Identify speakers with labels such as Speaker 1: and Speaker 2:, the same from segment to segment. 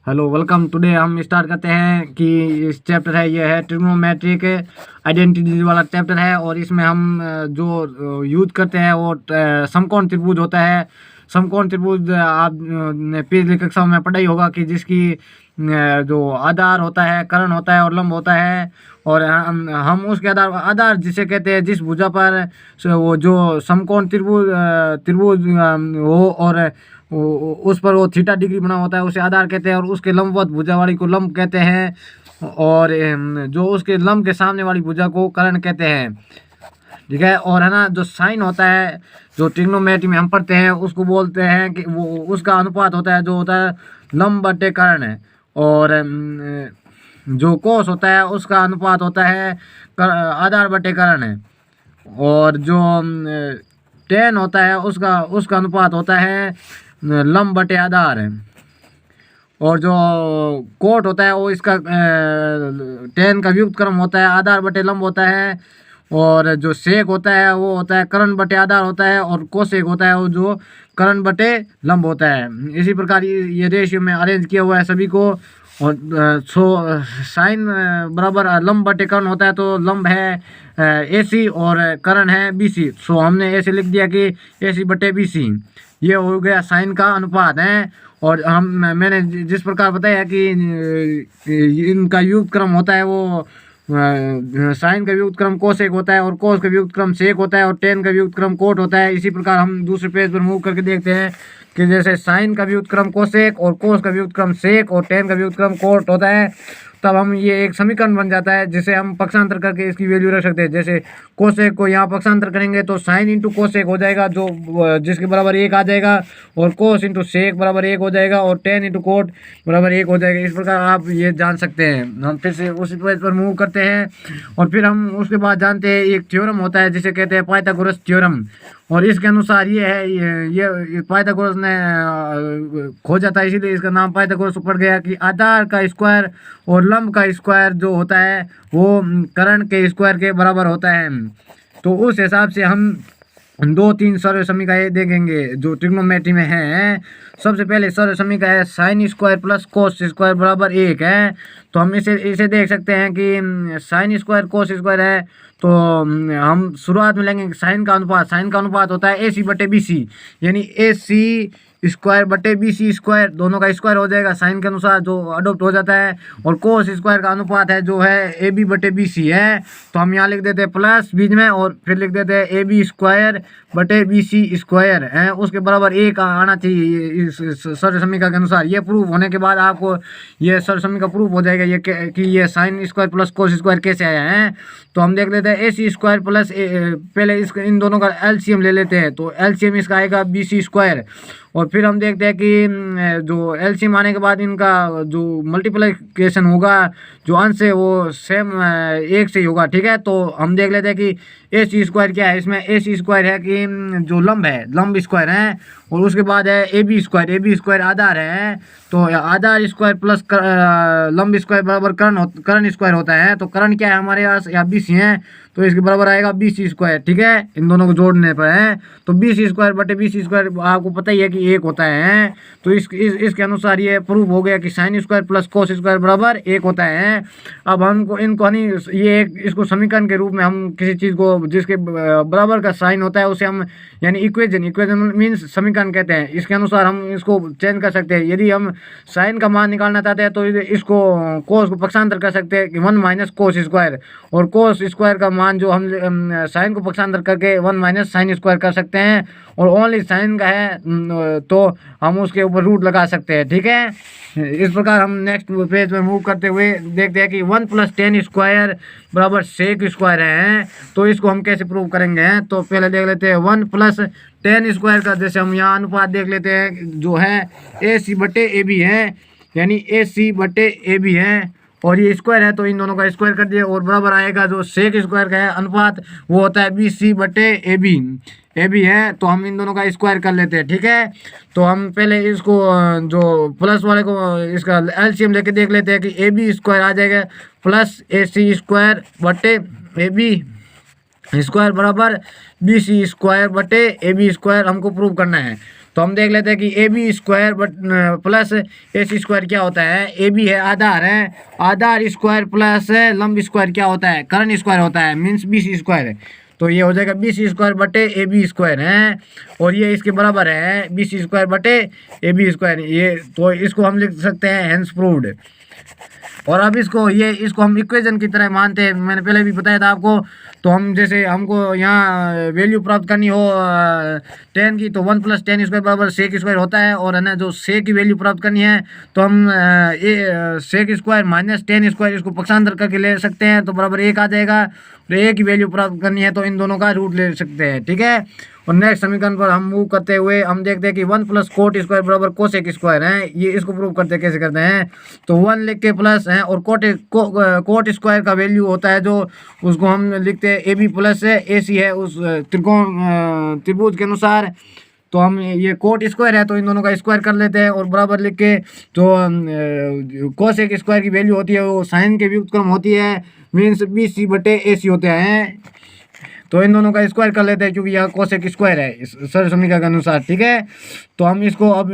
Speaker 1: Hello welcome. Today हम start करते हैं कि इस चैप्टर है, ये है ट्रिग्नोमेट्रिक आइडेंटिटीज वाला चैप्टर है। और इसमें हम जो यूज करते हैं वो समकोण त्रिभुज होता है। समकोण त्रिभुज आप ने पिछली कक्षा में पढ़ा ही होगा कि जिसकी जो आधार होता है, कर्ण होता है और लंब होता है। और हम उसके आधार जिसे कहते हैं, जिस भुजा पर वो जो समकोण त्रिभुज हो और उस पर वो थीटा डिग्री बना होता है उसे आधार कहते हैं। और उसके लंबवत भुजा वाली को लंब कहते हैं। और जो उसके लंब के सामने वाली भुजा को कर्ण कहते हैं। ठीक है। और है ना, जो साइन होता है, जो ट्रिग्नोमेट्री में हम पढ़ते हैं, उसको बोलते हैं कि वो उसका अनुपात होता है, जो होता है लंब बटे कर्ण। और जो कोस होता है उसका अनुपात होता है आधार बटे कर्ण। और जो टेन होता है उसका उसका अनुपात होता है लंब बटे आधार। और जो कोट होता है वो इसका टेन का व्युत्क्रम क्रम होता है, आधार बटे लंब होता है। और जो सेक होता है वो होता है कर्ण बटे आधार होता है। और कोसेक होता है वो जो कर्ण बटे लंब होता है। इसी प्रकार ये रेशियो में अरेंज किया हुआ है सभी को। और साइन बराबर लंब बटे कर्ण होता है, तो लंब है AC और कर्ण है BC। सो हमने ऐसे लिख दिया कि AC बटे BC, ये हो गया साइन का अनुपात है। और मैंने जिस प्रकार बताया कि इनका युग्म क्रम होता है, वो साइन का व्युत्क्रम क्रम कोसेक होता है और कोस का व्युत्क्रम क्रम सेक होता है और टेन का व्युत्क्रम क्रम कोट होता है। इसी प्रकार हम दूसरे पेज पर मूव करके देखते हैं कि जैसे साइन का व्युत्क्रम क्रम कोसेक और कोस का व्युत्क्रम क्रम सेक और टेन का व्युत्क्रम क्रम कोट होता है, तब हम ये एक समीकरण बन जाता है जिसे हम पक्षांतर करके इसकी वैल्यू रख सकते हैं। जैसे कोसेक को यहाँ पक्षांतर करेंगे तो साइन इंटू कोसेक हो जाएगा, जो जिसके बराबर 1 आ जाएगा। और कोस इंटू सेक बराबर 1 हो जाएगा और टेन इंटू कोट बराबर 1 हो जाएगा। इस प्रकार आप ये जान सकते हैं। हम फिर से उसी पेज पर मूव करते हैं और फिर हम उसके बाद जानते हैं एक थ्योरम होता है जिसे कहते हैं पाइथागोरस थ्योरम। और इसके अनुसार ये है, ये पाइथागोरस ने खोजा था, इसीलिए इसका नाम पाइथागोरस पड़ गया कि आधार का स्क्वायर और लंब का स्क्वायर जो होता है वो कर्ण के स्क्वायर के बराबर होता है। तो उस हिसाब से हम 2-3 सरल समीकरण देखेंगे जो ट्रिग्नोमेट्री में है। सबसे पहले सरल समीकरण है sine square plus cos square बराबर 1 है। तो हम इसे देख सकते हैं कि साइन स्क्वायर कोस स्क्वायर है। तो हम शुरुआत में लेंगे साइन का अनुपात होता है AC बटे BC, यानी AC स्क्वायर बटे BC स्क्वायर, दोनों का स्क्वायर हो जाएगा साइन के अनुसार, जो अडोप्ट हो जाता है। और कोस स्क्वायर का अनुपात है जो है AB बटे BC है। तो हम यहाँ लिख देते हैं प्लस बीच में और फिर लिख देते हैं AB स्क्वायर बटे BC स्क्वायर है, उसके बराबर 1 आना चाहिए इस सरल समीकरण के अनुसार। ये प्रूव होने के बाद आपको ये सरल समीकरण प्रूव हो जाएगा ये कि ये sine square plus cos square कैसे आया है। तो हम देख लेते हैं AC स्क्वायर प्लस पहले इन दोनों का LCM ले लेते हैं। तो LCM इसका आएगा BC स्क्वायर। और फिर हम देखते हैं कि जो LCM आने के बाद इनका जो मल्टीप्लिकेशन होगा, जो अंश है वो सेम 1 से ही होगा। ठीक है। तो हम देख लेते हैं कि AC स्क्वायर क्या है। इसमें AC स्क्वायर है कि जो लंब है, लंब स्क्वायर है। और उसके बाद है AB स्क्वायर आधार है। तो आधार स्क्वायर प्लस लंब स्क्वायर बराबर कर्ण स्क्वायर होता है। तो कर्ण क्या है हमारे पास, या BC है, तो इसके बराबर आएगा BC स्क्वायर। ठीक है, इन दोनों को जोड़ने पर है तो BC स्क्वायर बटे BC स्क्वायर आपको पता ही है कि 1 होता है। तो इसके अनुसार ये प्रूव हो गया कि sine square plus cos square बराबर 1 होता है। अब हमको इनको नहीं, ये एक इसको समीकरण के रूप में हम किसी चीज़ को जिसके बराबर का साइन होता है उसे हम यानी इक्वेशन मीन्स समीकरण कहते हैं। इसके अनुसार हम इसको चेंज कर सकते हैं। यदि हम साइन का मान निकालना चाहते हैं तो इसको कोस को पक्षांतर कर सकते हैं कि 1 माइनस कोस स्क्वायर, और कोस स्क्वायर का मान जो हम साइन को पक्षांतर करके 1 माइनस साइन स्क्वायर कर सकते हैं। और ओनली साइन का है तो हम उसके ऊपर रूट लगा सकते हैं। ठीक है। इस प्रकार हम नेक्स्ट पेज में मूव करते हुए देखते हैं कि 1 प्लस 10 स्क्वायर बराबर सेक स्क्वायर है। तो इसको हम कैसे प्रूव करेंगे, तो पहले देख लेते हैं 1 प्लस 10 स्क्वायर का। जैसे हम यहाँ अनुपात देख लेते हैं जो है AC बटे AB है, यानी AC बटे AB है। और ये स्क्वायर है तो इन दोनों का स्क्वायर कर दिए और बराबर आएगा जो सेक स्क्वायर का है अनुपात, वो होता है BC बटे AB है। तो हम इन दोनों का स्क्वायर कर लेते हैं। ठीक है। तो हम पहले इसको जो प्लस वाले को इसका LCM लेके देख लेते हैं कि AB स्क्वायर आ जाएगा प्लस AC स्क्वायर बटे AB स्क्वायर बराबर BC स्क्वायर बटे AB स्क्वायर हमको प्रूव करना है। तो हम देख लेते हैं कि A B square but plus A C square क्या होता है। ए बी है आधार है, आधार स्क्वायर प्लस लंब स्क्वायर क्या होता है, कर्ण स्क्वायर होता है, मीन्स बी सी स्क्वायर है। तो ये हो जाएगा बी सी स्क्वायर बटे ए बी स्क्वायर है, और ये इसके बराबर है बी सी स्क्वायर बटे ए बी स्क्वायर। ये तो इसको हम लिख सकते हैं हेंस प्रूव्ड। और अब इसको हम इक्वेशन की तरह मानते हैं, मैंने पहले भी बताया था आपको। तो हम जैसे हमको यहाँ वैल्यू प्राप्त करनी हो टेन की, तो 1 + tan स्क्वायर बराबर सेक स्क्वायर होता है। और है ना, जो सेक की वैल्यू प्राप्त करनी है तो हम sec square minus tan square इसको पक्षांतर करके ले सकते हैं, तो बराबर 1 आ जाएगा। और ए की वैल्यू प्राप्त करनी है तो इन दोनों का रूट ले सकते हैं, ठीक है। और नेक्स्ट समीकरण पर हम मूव करते हुए हम देखते हैं कि 1 + cot स्क्वायर बराबर कोसेक स्क्वायर है। ये इसको प्रूव करते कैसे करते हैं, तो 1 लिख के प्लस है, और कोट स्क्वायर का वैल्यू होता है जो उसको हम लिखते हैं ए बी प्लस ए सी है उस त्रिभुज के अनुसार। तो हम ये कोट स्क्वायर है तो इन दोनों का स्क्वायर कर लेते हैं, और बराबर लिख के तो कोसेक स्क्वायर की वैल्यू होती है वो साइन के व्युत्क्रम होती है, मीन्स बी सी बटे ए सी होते हैं। तो इन दोनों का स्क्वायर कर लेते हैं क्योंकि यहाँ कोसेक स्क्वायर है इस सरल समीकरण के अनुसार, ठीक है। तो हम इसको अब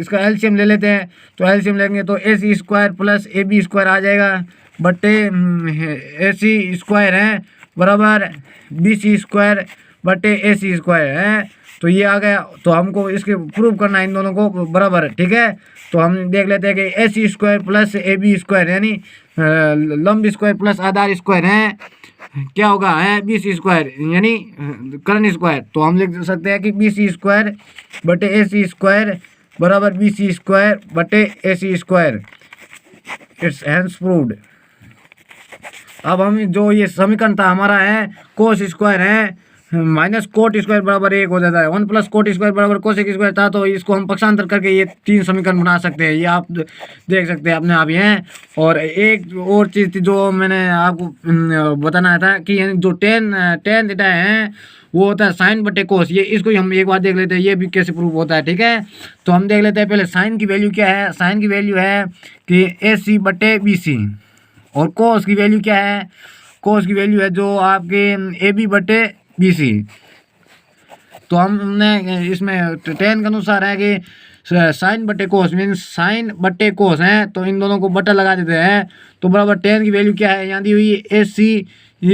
Speaker 1: इसका एलसीएम ले लेते हैं। तो एलसीएम लेंगे तो A C square plus A B square आ जाएगा बटे ए सी स्क्वायर है बराबर बी सी स्क्वायर बटे ए सी स्क्वायर है। तो ये आ गया। तो हमको इसके प्रूव करना है इन दोनों को बराबर, ठीक है। तो हम देख लेते हैं कि A C square plus A B square यानी लंब स्क्वायर प्लस आधार स्क्वायर है, क्या होगा है बी सी स्क्वायर यानी कर्ण स्क्वायर। तो हम लिख सकते हैं कि बी सी स्क्वायर बटे ए सी स्क्वायर बराबर बी सी स्क्वायर बटे ए C square. It's hence proved. अब हम जो ये समीकरण था हमारा है कोस स्क्वायर है माइनस कोट स्क्वायर बराबर 1 हो जाता है। 1 + कोट स्क्वायर बराबर कोसेक स्क्वायर था, तो इसको हम पक्षांतर करके ये 3 समीकरण बना सकते हैं। ये आप देख सकते हैं अपने आप ही हैं। और एक और चीज़ थी जो मैंने आपको बताना था कि जो टेन थीटा है वो होता है साइन बटे कोस। ये इसको हम एक बार देख लेते हैं ये भी कैसे प्रूव होता है, ठीक है। तो हम देख लेते हैं पहले साइन की वैल्यू क्या है। साइन की वैल्यू है कि ए सी बटे बी सी, और कोस की वैल्यू क्या है, कोस की वैल्यू है जो आपके ए बी बटे बी सी। तो हमने इसमें टेन के अनुसार है कि साइन बटे कोस मीन्स साइन बटे कोस है, तो इन दोनों को बटा लगा देते हैं। तो बराबर टेन की वैल्यू क्या है यहाँ दी हुई ए सी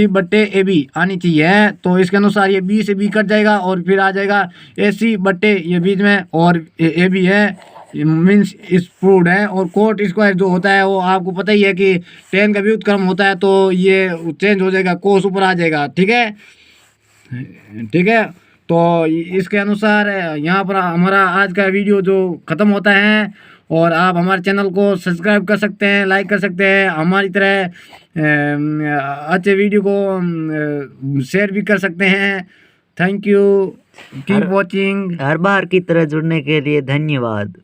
Speaker 1: बटे ए बी आनी चाहिए। तो इसके अनुसार ये बी से बी कट जाएगा और फिर आ जाएगा ए सी बटे ये बीच में और ए बी है, मीन्स इस प्रूव्ड है। और कोट स्क्वायर जो होता है वो आपको पता ही है कि टेन का व्युत्क्रम होता है, तो ये चेंज हो जाएगा, कोस ऊपर आ जाएगा, ठीक है, ठीक है। तो इसके अनुसार यहाँ पर हमारा आज का वीडियो जो ख़त्म होता है, और आप हमारे चैनल को सब्सक्राइब कर सकते हैं, लाइक कर सकते हैं, हमारी तरह अच्छे वीडियो को शेयर भी कर सकते हैं। Thank you, keep watching.
Speaker 2: हर बार की तरह जुड़ने के लिए धन्यवाद।